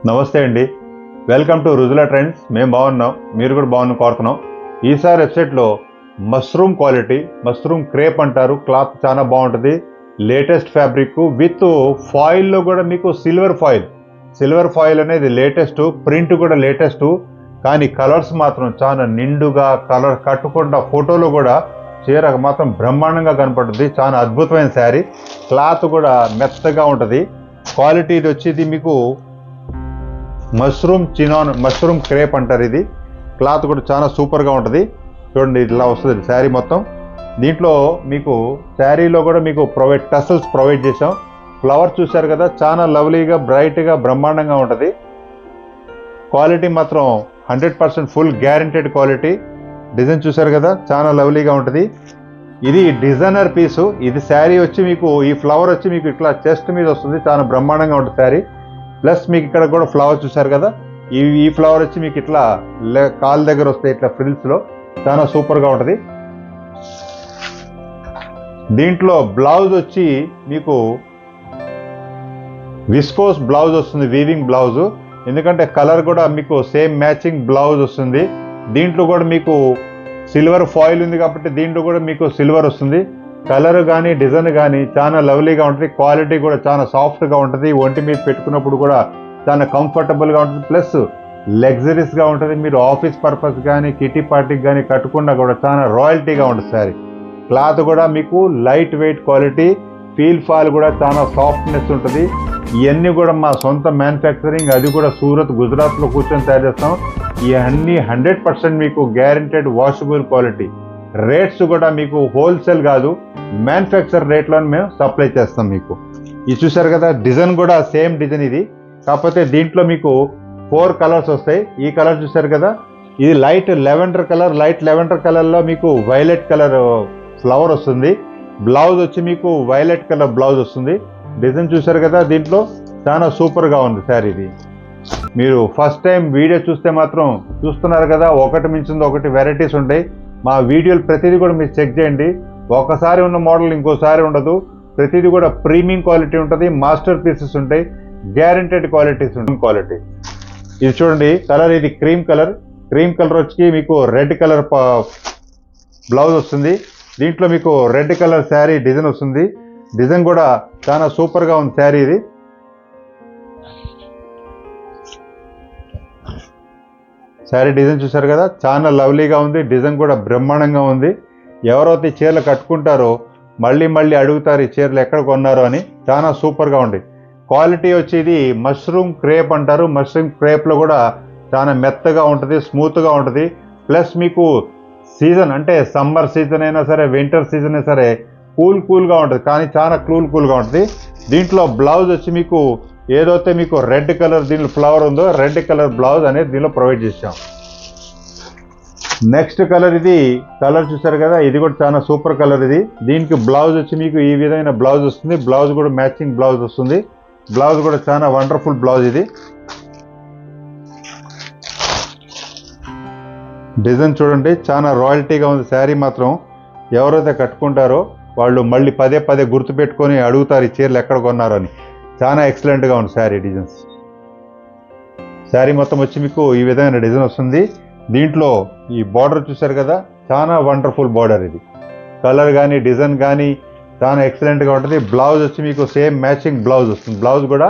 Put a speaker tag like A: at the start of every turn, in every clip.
A: నమస్తే అండి. Welcome to Rujula trends. మేము బాగున్నాం, మీరు కూడా బాగున్నాం కోరుతున్నాం. ఈసారి వెబ్సైట్లో మష్రూమ్ క్వాలిటీ, మష్రూమ్ క్రేప్ అంటారు. క్లాత్ చాలా బాగుంటుంది. లేటెస్ట్ ఫ్యాబ్రిక్ విత్ ఫాయిల్లో కూడా మీకు సిల్వర్ ఫాయిల్ అనేది లేటెస్ట్, ప్రింట్ కూడా లేటెస్ట్. కానీ కలర్స్ మాత్రం చాలా నిండుగా, కలర్ కట్టుకుండా ఫోటోలో కూడా చీర మాత్రం బ్రహ్మాండంగా కనపడుతుంది. చాలా అద్భుతమైన శారీ. క్లాత్ కూడా మెత్తగా ఉంటుంది. క్వాలిటీ ఇది వచ్చేది మీకు మష్రూమ్ క్రేప్ అంటారు. ఇది క్లాత్ కూడా చాలా సూపర్గా ఉంటుంది. చూడండి, ఇట్లా వస్తుంది శారీ మొత్తం. దీంట్లో మీకు శారీలో కూడా మీకు టసల్స్ ప్రొవైడ్ చేసాం. ఫ్లవర్ చూశారు కదా, చాలా లవ్లీగా, బ్రైట్గా, బ్రహ్మాండంగా ఉంటుంది. క్వాలిటీ మాత్రం 100% ఫుల్ గ్యారెంటెడ్ క్వాలిటీ. డిజైన్ చూశారు కదా, చాలా లవ్లీగా ఉంటుంది. ఇది డిజైనర్ పీసు. ఇది శారీ వచ్చి మీకు ఈ ఫ్లవర్ వచ్చి మీకు ఇట్లా చెస్ట్ మీద వస్తుంది. చాలా బ్రహ్మాండంగా ఉంటుంది శారీ. ప్లస్ మీకు ఇక్కడ కూడా ఫ్లవర్ చూసారు కదా, ఈ ఫ్లవర్ వచ్చి మీకు ఇట్లా కాల్ దగ్గర వస్తాయి, ఇట్లా ఫ్రిల్స్లో. చాలా సూపర్గా ఉంటుంది. దీంట్లో బ్లౌజ్ వచ్చి మీకు విస్కోస్ బ్లౌజ్ వస్తుంది, వీవింగ్ బ్లౌజ్. ఎందుకంటే కలర్ కూడా మీకు సేమ్ మ్యాచింగ్ బ్లౌజ్ వస్తుంది. దీంట్లో కూడా మీకు సిల్వర్ ఫాయిల్ ఉంది కాబట్టి దీంట్లో కూడా మీకు సిల్వర్ వస్తుంది. కలర్ కానీ డిజైన్ కానీ చాలా లవ్లీగా ఉంటుంది. క్వాలిటీ కూడా చాలా సాఫ్ట్గా ఉంటుంది. ఒంటి మీద పెట్టుకున్నప్పుడు కూడా చాలా కంఫర్టబుల్గా ఉంటుంది. ప్లస్ లగ్జరీస్గా ఉంటుంది. మీరు ఆఫీస్ పర్పస్ కానీ కిటీ పార్టీకి కానీ కట్టుకున్నా కూడా చాలా రాయల్టీగా ఉంటుంది శారీ. క్లాత్ కూడా మీకు light weight quality, feel fall కూడా చాలా సాఫ్ట్నెస్ ఉంటుంది. ఇవన్నీ కూడా మా సొంత మ్యానుఫ్యాక్చరింగ్, అది కూడా సూరత్, గుజరాత్లో కూర్చొని తయారు చేస్తాం. ఇవన్నీ 100% మీకు గ్యారెంటెడ్ వాషబుల్ క్వాలిటీ. రేట్స్ కూడా మీకు హోల్సేల్ కాదు, మ్యానుఫ్యాక్చర్ రేట్లో మేము సప్లై చేస్తాం మీకు. ఇది చూసారు కదా, డిజైన్ కూడా సేమ్ డిజైన్ ఇది. కాకపోతే దీంట్లో మీకు 4 కలర్స్ వస్తాయి. ఈ కలర్ చూసారు కదా, ఇది లైట్ లెవెండర్ కలర్లో మీకు వైలెట్ కలర్ ఫ్లవర్ వస్తుంది. బ్లౌజ్ వచ్చి మీకు వైలెట్ కలర్ బ్లౌజ్ వస్తుంది. డిజైన్ చూసారు కదా, దీంట్లో చాలా సూపర్గా ఉంది శారీ. ఇది మీరు ఫస్ట్ టైం వీడియో చూస్తే మాత్రం చూస్తున్నారు కదా, ఒకటి మించింది ఒకటి వెరైటీస్ ఉంటాయి. మా వీడియోలు ప్రతిదీ కూడా మీరు చెక్ చేయండి. ఒకసారి ఉన్న మోడల్ ఇంకోసారి ఉండదు. ప్రతిదీ కూడా ప్రీమియం క్వాలిటీ ఉంటుంది. మాస్టర్ పీసెస్ ఉంటాయి. Guaranteed quality. ఇది చూడండి కలర్, ఇది క్రీమ్ కలర్ వచ్చి మీకు రెడ్ కలర్ బ్లౌజ్ వస్తుంది. దీంట్లో మీకు రెడ్ కలర్ శారీ డిజైన్ వస్తుంది. డిజైన్ కూడా చాలా సూపర్గా ఉంది శారీ. ఇది శారీ డిజైన్ చూసారు కదా, చాలా లవ్లీగా ఉంది. డిజైన్ కూడా బ్రహ్మాండంగా ఉంది. ఎవరైతే చీరలు కట్టుకుంటారో మళ్ళీ అడుగుతారు ఈ చీరలు ఎక్కడ కొన్నారో అని. చాలా సూపర్గా ఉంది. క్వాలిటీ వచ్చేది మష్రూమ్ క్రేప్ అంటారు. మష్రూమ్ క్రేప్లో కూడా చాలా మెత్తగా ఉంటుంది, స్మూత్గా ఉంటుంది. ప్లస్ మీకు సీజన్ అంటే సమ్మర్ సీజన్ అయినా సరే, వింటర్ సీజన్ అయినా సరే కూల్గా ఉంటుంది. కానీ చాలా కూల్గా ఉంటుంది. దీంట్లో బ్లౌజ్ వచ్చి మీకు ఏదైతే మీకు రెడ్ కలర్ దీంట్లో ఫ్లవర్ ఉందో, రెడ్ కలర్ బ్లౌజ్ అనేది దీనిలో ప్రొవైడ్ చేసాం. నెక్స్ట్ కలర్, ఇది కలర్ చూసారు కదా, ఇది కూడా చాలా సూపర్ కలర్. ఇది దీనికి బ్లౌజ్ వచ్చి మీకు ఈ విధమైన బ్లౌజ్ వస్తుంది. బ్లౌజ్ కూడా మ్యాచింగ్ బ్లౌజ్ వస్తుంది. బ్లౌజ్ కూడా చాలా వండర్ఫుల్ బ్లౌజ్. ఇది డిజైన్ చూడండి, చాలా రాయల్టీగా ఉంది శారీ. మాత్రం ఎవరైతే కట్టుకుంటారో వాళ్ళు మళ్ళీ పదే గుర్తుపెట్టుకొని అడుగుతారు ఈ చీరలు ఎక్కడ కొన్నారో అని. చాలా ఎక్సలెంట్గా ఉంది శారీ డిజైన్స్. శారీ మొత్తం వచ్చి మీకు ఈ విధమైన డిజైన్ వస్తుంది. దీంట్లో ఈ బార్డర్ చూసారు కదా, చాలా వండర్ఫుల్ బార్డర్. ఇది కలర్ కానీ డిజైన్ కానీ చాలా ఎక్సలెంట్గా ఉంటుంది. బ్లౌజ్ వచ్చి మీకు సేమ్ మ్యాచింగ్ బ్లౌజ్ వస్తుంది. బ్లౌజ్ కూడా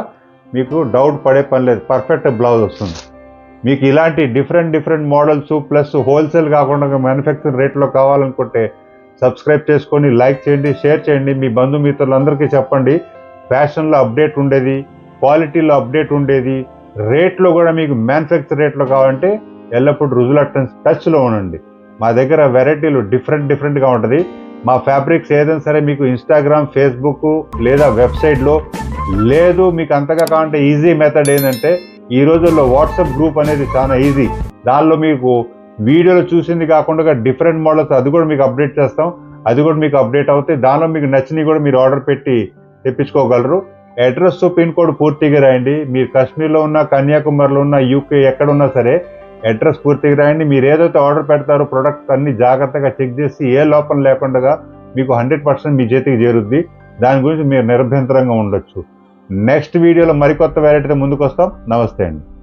A: మీకు డౌట్ పడే పని లేదు, పర్ఫెక్ట్ బ్లౌజ్ వస్తుంది. మీకు ఇలాంటి డిఫరెంట్ మోడల్స్ ప్లస్ హోల్సేల్ కాకుండా మ్యానుఫ్యాక్చర్ రేట్లో కావాలనుకుంటే సబ్స్క్రైబ్ చేసుకొని లైక్ చేయండి, షేర్ చేయండి. మీ బంధుమిత్రులందరికీ చెప్పండి. ఫ్యాషన్లో అప్డేట్ ఉండేది, క్వాలిటీలో అప్డేట్ ఉండేది, రేట్లో కూడా మీకు మ్యానుఫ్యాక్చర్ రేట్లో కావాలంటే ఎల్లప్పుడూ రుజులా ట్రెండ్స్ టచ్లో ఉండండి. మా దగ్గర వెరైటీలు డిఫరెంట్గా ఉంటుంది. మా ఫ్యాబ్రిక్స్ ఏదైనా సరే మీకు ఇన్స్టాగ్రామ్, ఫేస్బుక్ లేదా వెబ్సైట్లో లేదు. మీకు అంతగా కావాలంటే ఈజీ మెథడ్ ఏంటంటే ఈ రోజుల్లో వాట్సాప్ గ్రూప్ అనేది చాలా ఈజీ. దానిలో మీకు వీడియోలో చూసింది కాకుండా డిఫరెంట్ మోడల్స్ అది కూడా మీకు అప్డేట్ చేస్తాం. అది కూడా మీకు అప్డేట్ అవుతాయి. దానిలో మీకు నచ్చినవి కూడా మీరు ఆర్డర్ పెట్టి తెప్పించుకోగలరు. అడ్రస్ పిన్ కోడ్ పూర్తిగా రాయండి. మీరు కాశ్మీర్లో ఉన్న, కన్యాకుమారిలో ఉన్న, యూకే ఎక్కడున్నా సరే అడ్రస్ పూర్తిగా రాయండి. మీరు ఏదైతే ఆర్డర్ పెడతారో ప్రొడక్ట్స్ అన్ని జాగ్రత్తగా చెక్ చేసి ఏ లోపం లేకుండా మీకు 100% మీ చేతికి చేరుద్ది. దాని గురించి మీరు నిరభ్యంతరంగా ఉండొచ్చు. నెక్స్ట్ వీడియోలో మరికొత్త వెరైటీతో ముందుకు వస్తాం. నమస్తే అండి.